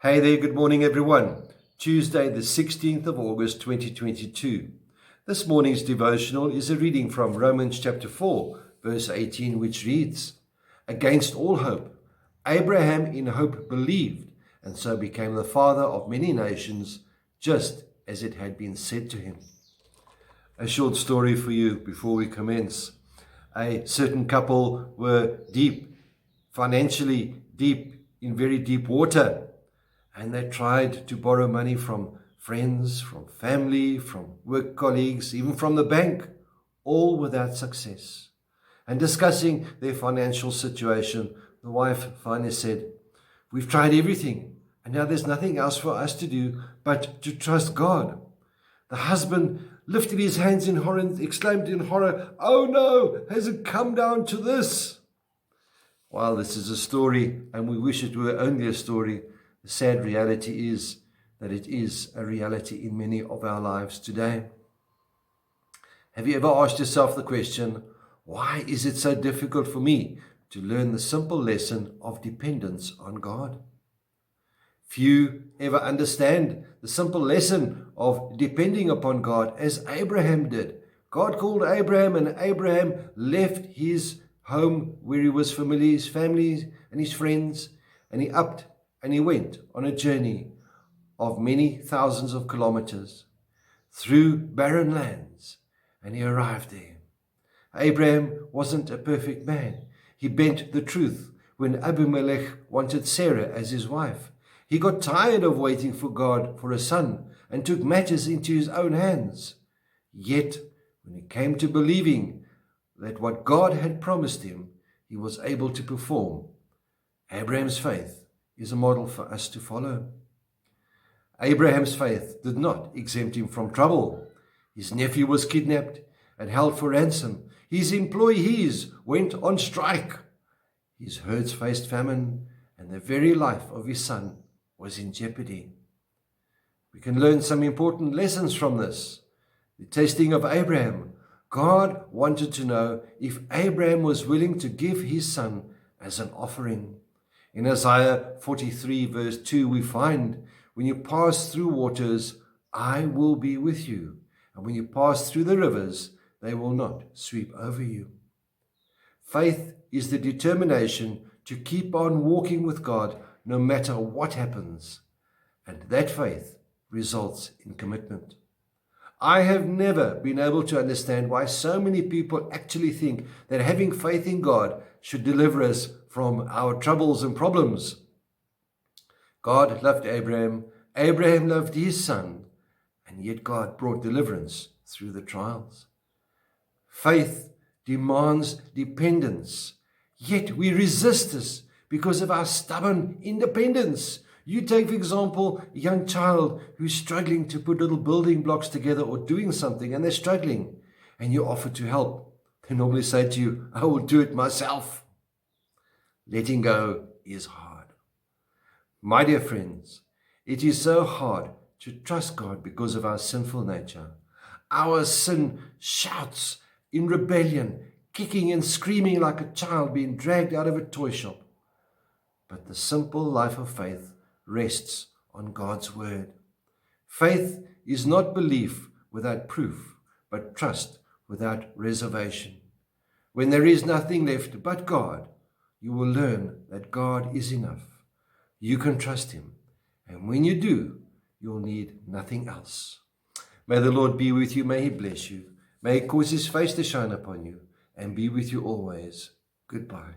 Hey there, good morning everyone. Tuesday the 16th of August 2022. This morning's devotional is a reading from Romans chapter 4 verse 18, which reads, "Against all hope, Abraham in hope believed, and so became the father of many nations, just as it had been said to him." A short story for you before we commence. A certain couple were financially deep in very deep water. And they tried to borrow money from friends, from family, from work colleagues, even from the bank, all without success. And discussing their financial situation, the wife finally said, "We've tried everything, and now there's nothing else for us to do but to trust God." The husband lifted his hands in horror and exclaimed in horror, "Oh no, has it come down to this?" While this is a story, and we wish it were only a story, the sad reality is that it is a reality in many of our lives today. Have you ever asked yourself the question, why is it so difficult for me to learn the simple lesson of dependence on God? Few ever understand the simple lesson of depending upon God as Abraham did. God called Abraham, and Abraham left his home where he was familiar, his family and his friends, and he upped and he went on a journey of many thousands of kilometers through barren lands, and he arrived there. Abraham wasn't a perfect man. He bent the truth when Abimelech wanted Sarah as his wife. He got tired of waiting for God for a son and took matters into his own hands. Yet, when it came to believing that what God had promised him, he was able to perform. Abraham's faith is a model for us to follow. Abraham's faith did not exempt him from trouble. His nephew was kidnapped and held for ransom. His employees went on strike. His herds faced famine, and the very life of his son was in jeopardy. We can learn some important lessons from this. The testing of Abraham. God wanted to know if Abraham was willing to give his son as an offering. In Isaiah 43 verse 2, we find, "When you pass through waters, I will be with you. And when you pass through the rivers, they will not sweep over you." Faith is the determination to keep on walking with God no matter what happens. And that faith results in commitment. I have never been able to understand why so many people actually think that having faith in God should deliver us from our troubles and problems. God loved Abraham, Abraham loved his son, and yet God brought deliverance through the trials. Faith demands dependence, yet we resist this because of our stubborn independence. You take, for example, a young child who's struggling to put little building blocks together or doing something, and they're struggling, and you offer to help. They normally say to you, "I will do it myself." Letting go is hard. My dear friends, it is so hard to trust God because of our sinful nature. Our sin shouts in rebellion, kicking and screaming like a child being dragged out of a toy shop. But the simple life of faith rests on God's word. Faith is not belief without proof, but trust without reservation. When there is nothing left but God, you will learn that God is enough. You can trust him, and when you do, you'll need nothing else. May the Lord be with you. May he bless you. May he cause his face to shine upon you and be with you always. Goodbye.